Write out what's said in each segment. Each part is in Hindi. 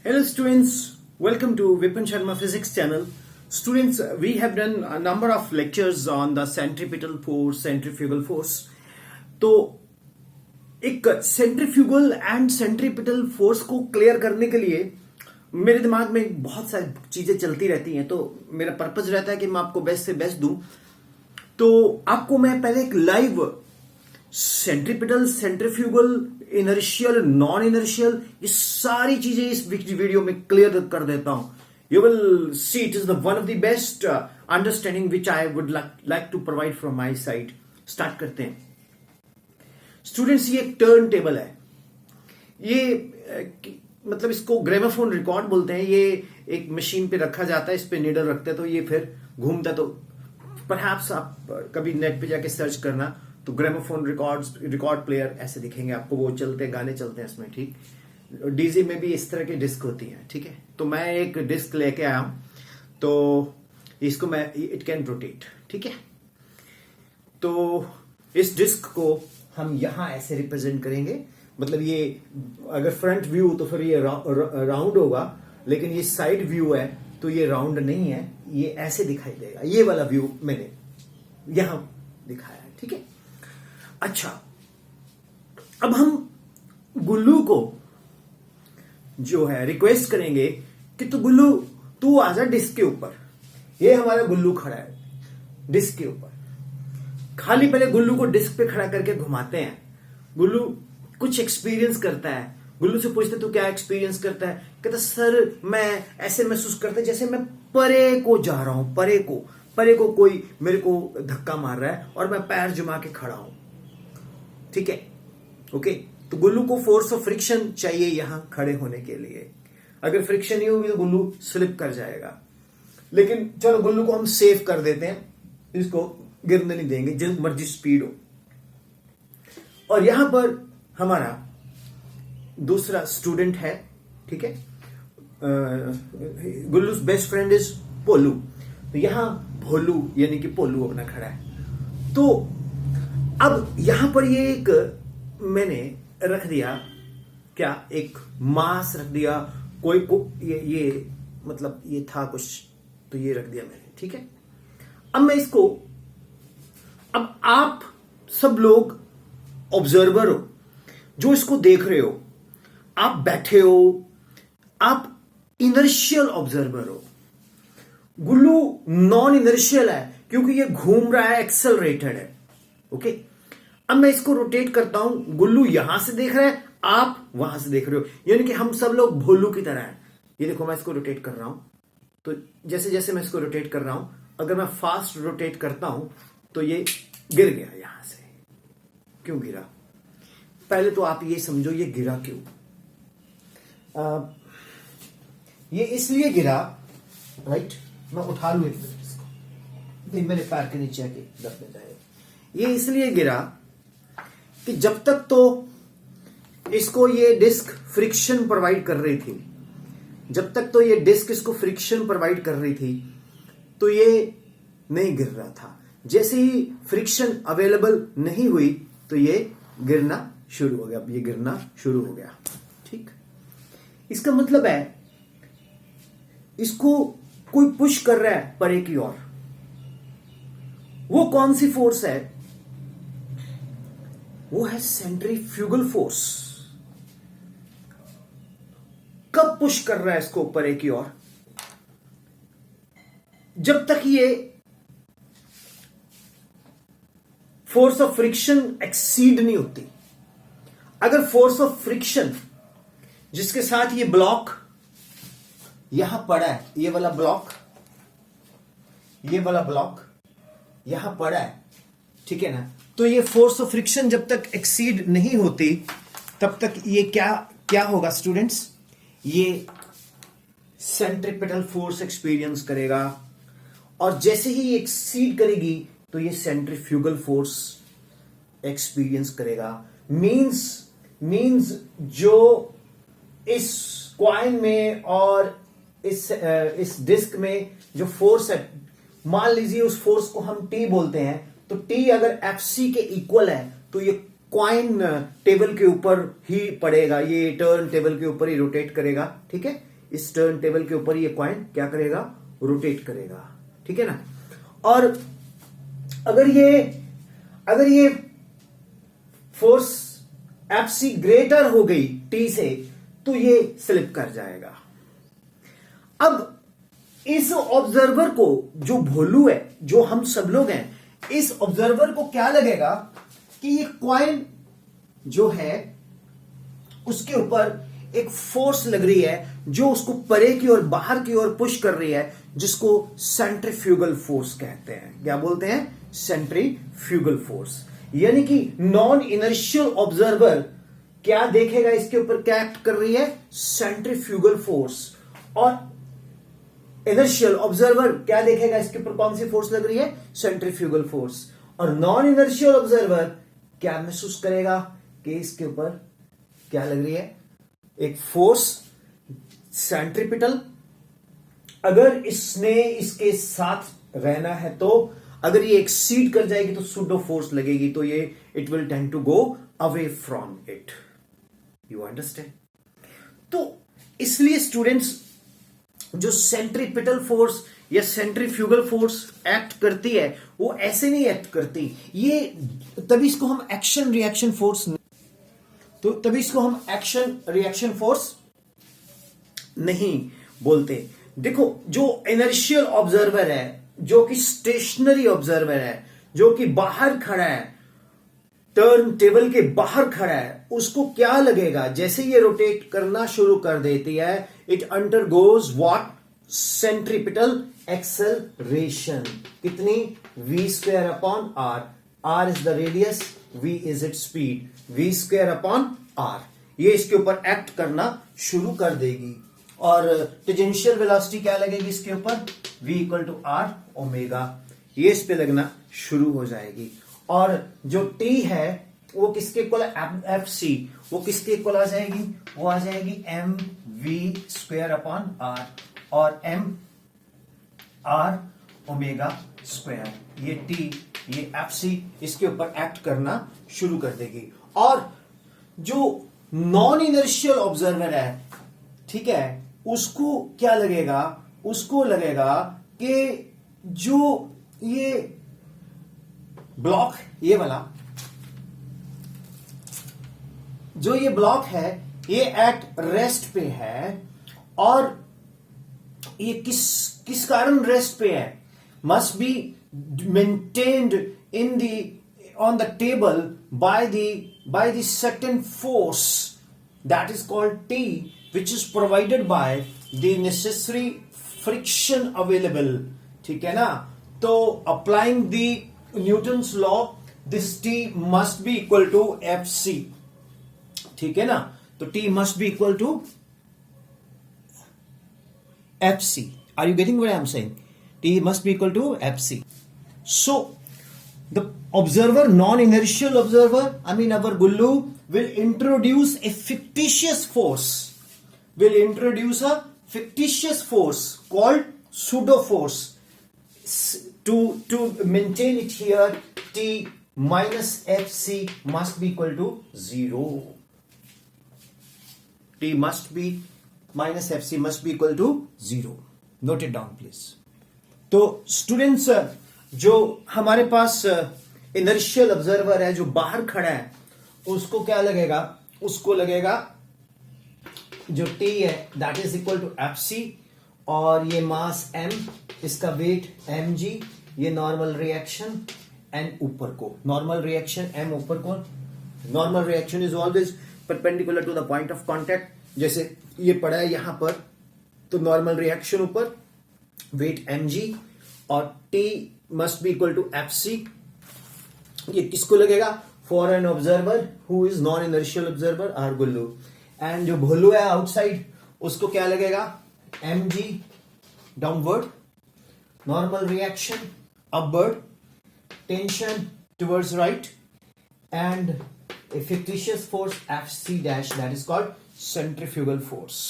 Hello students, welcome to Vipin Sharma Physics channel. Students, we have done a number of lectures on the centripetal force, centrifugal force. तो एक सेंट्रीफ्यूगल एंड सेंट्रीपिटल फोर्स को क्लियर करने के लिए मेरे दिमाग में बहुत सारी चीजें चलती रहती हैं, तो मेरा पर्पस रहता है कि मैं आपको बेस्ट से बेस्ट दूं। तो आपको मैं पहले एक live centripetal, centrifugal, inertial, non inertial, ये सारी चीजें इस वीडियो में क्लियर कर देता हूं। You will see it is the one of the best understanding which I would like to provide from my side. Start करते हैं स्टूडेंट्स। ये एक टर्न टेबल है, ये मतलब इसको ग्रामोफोन रिकॉर्ड बोलते हैं। ये एक मशीन पे रखा जाता है, इस पे नीडल रखते हैं तो ये फिर घूमता। तो परहैप्स आप कभी नेट पे जाके सर्च करना तो ग्रामोफोन रिकॉर्ड प्लेयर ऐसे दिखेंगे आपको, वो चलते हैं, गाने चलते हैं इसमें। ठीक, डीजी में भी इस तरह की डिस्क होती है। ठीक है, तो मैं एक डिस्क लेके आया हूं, तो इसको मैं इट कैन रोटेट। ठीक है, तो इस डिस्क को हम यहां ऐसे रिप्रेजेंट करेंगे। मतलब ये अगर फ्रंट व्यू तो फिर ये राउंड होगा, लेकिन ये साइड व्यू है तो ये राउंड नहीं है, ये ऐसे दिखाई देगा। ये वाला व्यू मैंने यहां दिखाया है। ठीक है, अच्छा, अब हम गुल्लू को जो है रिक्वेस्ट करेंगे कि तो गुल्लू तू आजा डिस्क के ऊपर। ये हमारा गुल्लू खड़ा है डिस्क के ऊपर। खाली पहले गुल्लू को डिस्क पे खड़ा करके घुमाते हैं। गुल्लू कुछ एक्सपीरियंस करता है। गुल्लू से पूछते तू क्या एक्सपीरियंस करता है? कहता सर मैं ऐसे महसूस करता जैसे मैं परे को जा रहा हूं, परे को कोई मेरे को धक्का मार रहा है और मैं पैर जुमा के खड़ा हूं। ठीक है, ओके। तो गुल्लू को फोर्स ऑफ फ्रिक्शन चाहिए यहां खड़े होने के लिए। अगर फ्रिक्शन नहीं होगी तो गुल्लू स्लिप कर जाएगा। लेकिन चलो गुल्लू को हम सेव कर देते हैं, इसको गिरने नहीं देंगे, जिस मर्जी स्पीड हो। और यहां पर हमारा दूसरा स्टूडेंट है। ठीक है, गुल्लू's बेस्ट फ्रेंड इज पोलू। तो यहां भोलू यानी कि पोलू अपना खड़ा है। तो अब यहां पर ये एक मैंने रख दिया, क्या एक मास रख दिया, कोई को ये मतलब ये था कुछ, तो ये रख दिया मैंने। ठीक है, अब मैं इसको, अब आप सब लोग ऑब्जर्वर हो जो इसको देख रहे हो, आप बैठे हो, आप इनर्शियल ऑब्जर्वर हो। गुल्लू नॉन इनर्शियल है क्योंकि ये घूम रहा है, एक्सेलरेटेड है। ओके, अब मैं इसको रोटेट करता हूं। गुल्लू यहां से देख रहा है, आप वहां से देख रहे हो, यानी कि हम सब लोग भोलू की तरह हैं। ये देखो मैं इसको रोटेट कर रहा हूं, तो जैसे जैसे मैं इसको रोटेट कर रहा हूं, अगर मैं फास्ट रोटेट करता हूं तो ये गिर गया यहां से। क्यों गिरा? पहले तो आप ये समझो ये गिरा क्यों। ये इसलिए गिरा, राइट, मैं उठा लू इसको, मेरे पैर के नीचे आके दबने जाए। ये इसलिए गिरा कि जब तक तो इसको ये डिस्क फ्रिक्शन प्रोवाइड कर रही थी, जब तक तो ये डिस्क इसको फ्रिक्शन प्रोवाइड कर रही थी, तो ये नहीं गिर रहा था। जैसे ही फ्रिक्शन अवेलेबल नहीं हुई तो ये गिरना शुरू हो गया। ये गिरना शुरू हो गया। ठीक, इसका मतलब है इसको कोई पुश कर रहा है परे की ओर। वो कौन सी फोर्स है? वो है सेंट्रीफ्यूगल फोर्स। कब पुश कर रहा है इसको परे की ओर? जब तक ये फोर्स ऑफ फ्रिक्शन एक्सीड नहीं होती। अगर फोर्स ऑफ फ्रिक्शन जिसके साथ ये ब्लॉक यहां पड़ा है, ये वाला ब्लॉक यहां पड़ा है, ठीक है ना, तो ये फोर्स ऑफ फ्रिक्शन जब तक एक्सीड नहीं होती तब तक ये क्या होगा स्टूडेंट्स? ये सेंट्रीपिटल फोर्स एक्सपीरियंस करेगा, और जैसे ही एक्सीड करेगी तो ये सेंट्रीफ्यूगल फोर्स एक्सपीरियंस करेगा। मींस जो इस कॉइल में और इस डिस्क में जो फोर्स है, मान लीजिए उस फोर्स को हम टी बोलते हैं, तो टी अगर एफ सी के इक्वल है तो ये क्वाइन टेबल के ऊपर ही पड़ेगा, ये टर्न टेबल के ऊपर ही रोटेट करेगा, ठीक है। इस टर्न टेबल के ऊपर ये क्वाइन क्या करेगा, रोटेट करेगा, ठीक है ना। और अगर ये फोर्स एफसी ग्रेटर हो गई टी से, तो ये स्लिप कर जाएगा। अब इस ऑब्जर्वर को, जो भोलू है, जो हम सब लोग हैं, इस ऑब्जर्वर को क्या लगेगा कि ये क्वाइन जो है उसके ऊपर एक फोर्स लग रही है जो उसको परे की ओर, बाहर की ओर पुश कर रही है, जिसको सेंट्रीफ्यूगल फोर्स कहते हैं। क्या बोलते हैं? Centrifugal force. यानी कि नॉन इनर्शियल ऑब्जर्वर क्या देखेगा, इसके ऊपर क्या एक्ट कर रही है? Centrifugal force. और इनर्शियल ऑब्जर्वर क्या देखेगा, इसके ऊपर कौन सी फोर्स लग रही है? Centrifugal force. और नॉन इनर्शियल ऑब्जर्वर क्या महसूस करेगा कि इसके ऊपर क्या लग रही है? एक फोर्स सेंट्रीपिटल। अगर इसने इसके साथ रहना है तो अगर ये एक्सीड कर जाएगी तो सुडो फोर्स लगेगी, तो ये it will tend to go away from it. You understand? तो इसलिए स्टूडेंट्स, जो सेंट्रीपिटल फोर्स या सेंट्रीफ्यूगल फोर्स एक्ट करती है, वो ऐसे नहीं एक्ट करती। ये तभी इसको हम एक्शन रिएक्शन फोर्स, तो तभी इसको हम एक्शन रिएक्शन फोर्स नहीं बोलते। देखो, जो इनर्शियल ऑब्जर्वर है, जो कि स्टेशनरी ऑब्जर्वर है, जो कि बाहर खड़ा है, टर्न टेबल के बाहर खड़ा है, उसको क्या लगेगा? जैसे ये रोटेट करना शुरू कर देती है, it undergoes what? Centripetal acceleration. कितनी? v square upon r। r is the radius, v is it speed, v square upon r। ये इसके ऊपर एक्ट करना शुरू कर देगी। और टेंजेंशियल वेलोसिटी क्या लगेगी इसके ऊपर? v equal to r omega. ये इस पे लगना शुरू हो जाएगी। और जो t है वो किसके इक्वल है? F C. वो किसके इक्वल आ जाएगी? वो आ जाएगी M V square upon R, और एम आर ओमेगा स्क्वायर। ये टी, ये एफ सी इसके ऊपर एक्ट करना शुरू कर देगी। और जो नॉन इनर्शियल ऑब्जर्वर है, ठीक है, उसको क्या लगेगा? उसको लगेगा कि जो ये ब्लॉक, ये वाला जो ये ब्लॉक है, ये एट रेस्ट पे है। और ये किस कारण रेस्ट पे है? Must be maintained in the on the table by the certain force that is called T, which is provided by the necessary friction available, ठीक है ना। तो applying the Newton's law, this T must be equal to Fc, ठीक है ना। तो T must be equal to Fc. Are you getting what I am saying? T must be equal to Fc. So the observer, non-inertial observer, I mean our Gullu, will introduce a fictitious force. Will introduce a fictitious force called pseudo force. To maintain it here, T minus Fc must be equal to 0. T must be minus Fc must be equal to 0. Note it down, please. तो स्टूडेंट्स, जो हमारे पास इनर्शियल ऑब्जर्वर है, जो बाहर खड़ा है, उसको क्या लगेगा? उसको लगेगा जो टी है that is equal to F C, और ये मास एम, इसका वेट एम जी, ये नॉर्मल रिएक्शन एन ऊपर को, नॉर्मल रिएक्शन एम ऊपर को। Normal reaction is always perpendicular to the point of contact. जैसे ये पड़ा है यहां पर, तो नॉर्मल रिएक्शन ऊपर, वेट एम जी, और T must be equal to F C. ये किसको लगेगा? For an observer who is non inertial observer, or Gullu. And जो भोलू है आउटसाइड, उसको क्या लगेगा? M G downward, normal reaction upward, tension towards right, and a fictitious force Fc dash that is called centrifugal force.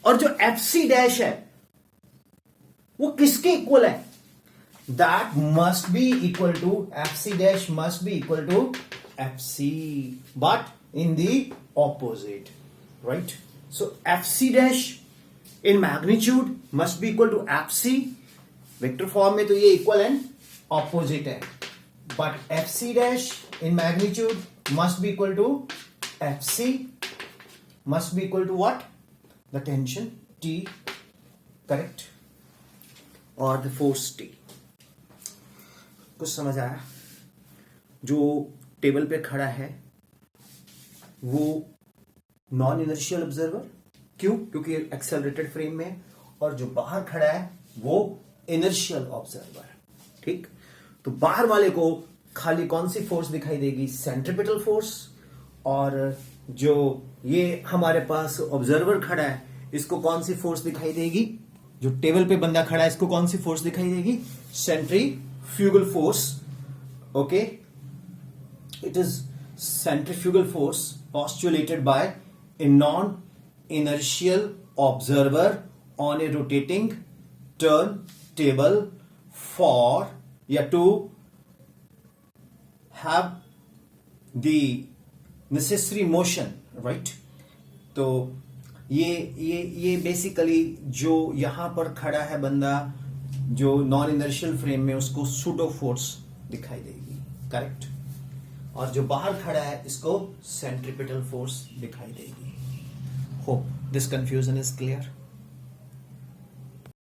और जो Fc dash है वो किसके इक्वल है? that must be equal to FC dash must be equal to FC, but in the opposite, right? So FC dash in magnitude must be equal to FC. Vector form में तो ये इक्वल एंड ऑपोजिट है, but FC dash in magnitude must be equal to FC, must be equal to what? The tension T, correct? Or the force T. कुछ समझ आया? जो टेबल पे खड़ा है वो नॉन इनर्शियल ऑब्जर्वर, क्यों? क्योंकि एक्सेलरेटेड फ्रेम में है, और जो बाहर खड़ा है वो इनर्शियल ऑब्जर्वर, ठीक? तो बाहर वाले को खाली कौन सी फोर्स दिखाई देगी? Centripetal force. और जो ये हमारे पास ऑब्जर्वर खड़ा है इसको कौन सी फोर्स दिखाई देगी? जो टेबल पे बंदा खड़ा है इसको कौन सी फोर्स दिखाई देगी? Centrifugal force, okay? It is centrifugal force postulated by a non-inertial observer on a rotating turntable for to have the necessary motion, right? तो ये बेसिकली जो यहां पर खड़ा है बंदा जो नॉन इनर्शियल फ्रेम में, उसको सूडो फोर्स दिखाई देगी, करेक्ट? और जो बाहर खड़ा है इसको सेंट्रीपिटल फोर्स दिखाई देगी। Hope this confusion is clear.